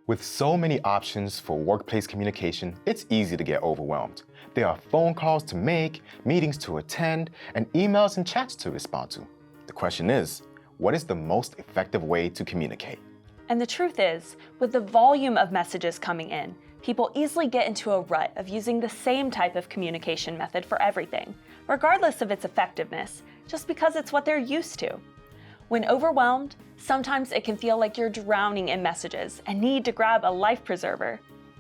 With so many options for workplace communication, it's easy to get overwhelmed. There are phone calls to make, meetings to attend, and emails and chats to respond to. The question is, what is the most effective way to communicate? And the truth is, with the volume of messages coming in, people easily get into a rut of using the same type of communication method for everything, regardless of its effectiveness, just because it's what they're used to. When overwhelmed, sometimes it can feel like you're drowning in messages and need to grab a life preserver.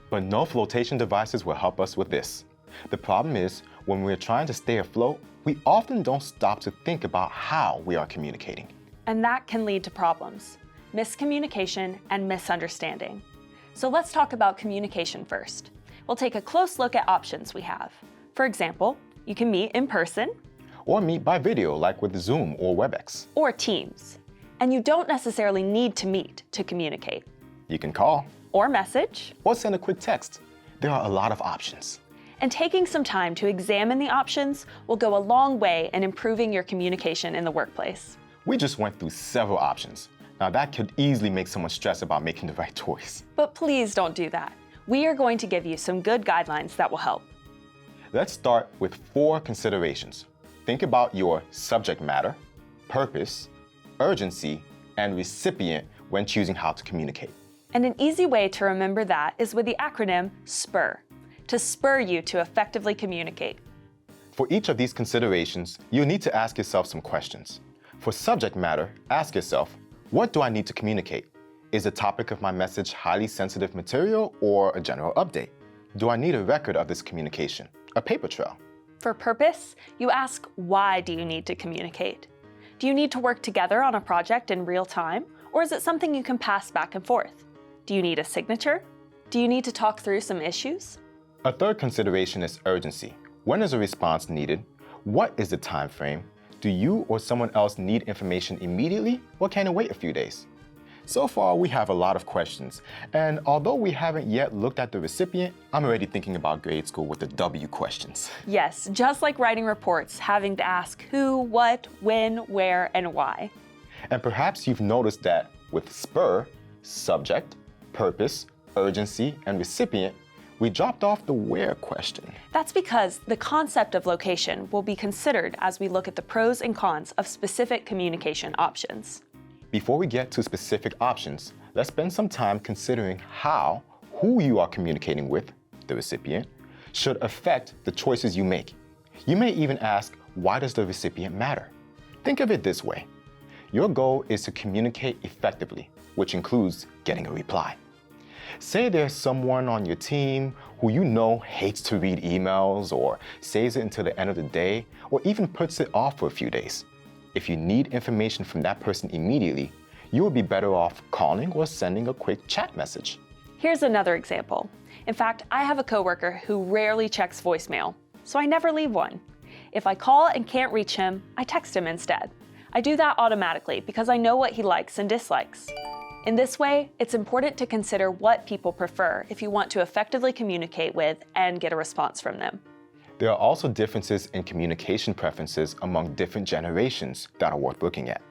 But no flotation devices will help us with this. The problem is, when we're trying to stay afloat, we often don't stop to think about how we are communicating. And that can lead to problems, miscommunication, and misunderstanding. So let's talk about communication first. We'll take a close look at options we have. For example, you can meet in person, Or meet by video like with Zoom or WebEx. or Teams. And you don't necessarily need to meet to communicate. You can call Or message. or send a quick text. There are a lot of options. And taking some time to examine the options will go a long way in improving your communication in the workplace. We just went through several options. Now that could easily make someone stress about making the right choice. But please don't do that. We are going to give you some good guidelines that will help. Let's start with 4 considerations. Think about your subject matter, purpose, urgency, and recipient when choosing how to communicate. And an easy way to remember that is with the acronym SPUR, to spur you to effectively communicate. For each of these considerations, you'll need to ask yourself some questions. For subject matter, ask yourself, what do I need to communicate? Is the topic of my message highly sensitive material or a general update? Do I need a record of this communication, a paper trail? For purpose, you ask, why do you need to communicate? Do you need to work together on a project in real time, or is it something you can pass back and forth? Do you need a signature? Do you need to talk through some issues? A third consideration is urgency. When is a response needed? What is the time frame? Do you or someone else need information immediately, or can it wait a few days? So far, we have a lot of questions, and although we haven't yet looked at the recipient, I'm already thinking about grade school with the W questions. Yes, just like writing reports, having to ask who, what, when, where, and why. And perhaps you've noticed that with SPUR, subject, purpose, urgency, and recipient, we dropped off the where question. That's because the concept of location will be considered as we look at the pros and cons of specific communication options. Before we get to specific options, let's spend some time considering how who you are communicating with, the recipient, should affect the choices you make. You may even ask, why does the recipient matter? Think of it this way. Your goal is to communicate effectively, which includes getting a reply. Say there's someone on your team who you know hates to read emails or saves it until the end of the day or even puts it off for a few days. If you need information from that person immediately, you would be better off calling or sending a quick chat message. Here's another example. In fact, I have a coworker who rarely checks voicemail, so I never leave one. If I call and can't reach him, I text him instead. I do that automatically because I know what he likes and dislikes. In this way, it's important to consider what people prefer if you want to effectively communicate with and get a response from them. There are also differences in communication preferences among different generations that are worth looking at.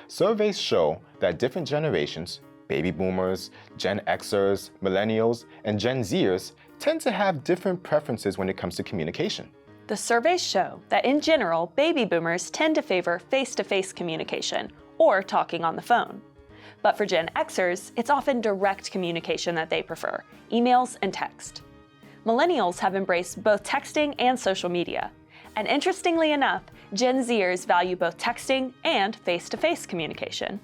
Surveys show that different generations, baby boomers, Gen Xers, millennials, and Gen Zers, tend to have different preferences when it comes to communication. The surveys show that in general, baby boomers tend to favor face-to-face communication or talking on the phone. But for Gen Xers, it's often direct communication that they prefer, emails and text. Millennials have embraced both texting and social media. And interestingly enough, Gen Zers value both texting and face-to-face communication.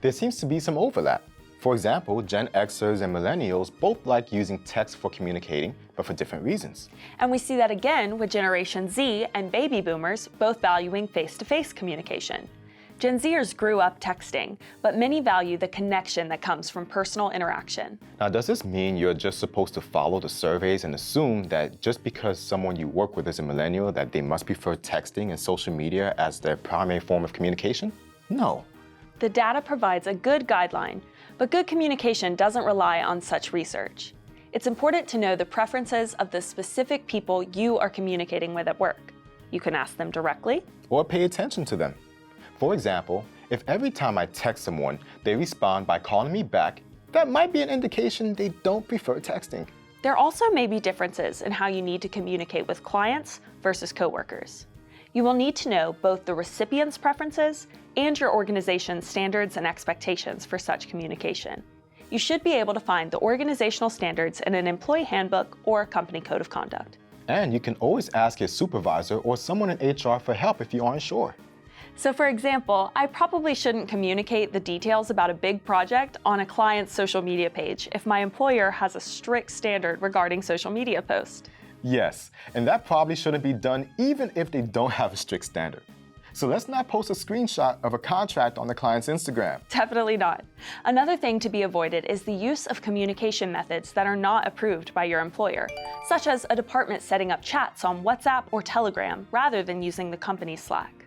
There seems to be some overlap. For example, Gen Xers and millennials both like using text for communicating, but for different reasons. And we see that again with Generation Z and baby boomers both valuing face-to-face communication. Gen Zers grew up texting, but many value the connection that comes from personal interaction. Now, does this mean you're just supposed to follow the surveys and assume that just because someone you work with is a millennial, that they must prefer texting and social media as their primary form of communication? No. The data provides a good guideline, but good communication doesn't rely on such research. It's important to know the preferences of the specific people you are communicating with at work. You can ask them directly, or pay attention to them. For example, if every time I text someone, they respond by calling me back, that might be an indication they don't prefer texting. There also may be differences in how you need to communicate with clients versus coworkers. You will need to know both the recipient's preferences and your organization's standards and expectations for such communication. You should be able to find the organizational standards in an employee handbook or company code of conduct. And you can always ask your supervisor or someone in HR for help if you aren't sure. So for example, I probably shouldn't communicate the details about a big project on a client's social media page if my employer has a strict standard regarding social media posts. Yes, and that probably shouldn't be done even if they don't have a strict standard. So let's not post a screenshot of a contract on the client's Instagram. Definitely not. Another thing to be avoided is the use of communication methods that are not approved by your employer, such as a department setting up chats on WhatsApp or Telegram rather than using the company's Slack.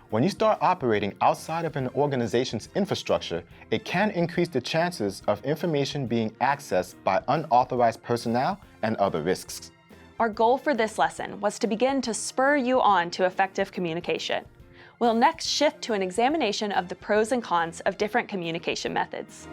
When you start operating outside of an organization's infrastructure, it can increase the chances of information being accessed by unauthorized personnel and other risks. Our goal for this lesson was to begin to spur you on to effective communication. We'll next shift to an examination of the pros and cons of different communication methods.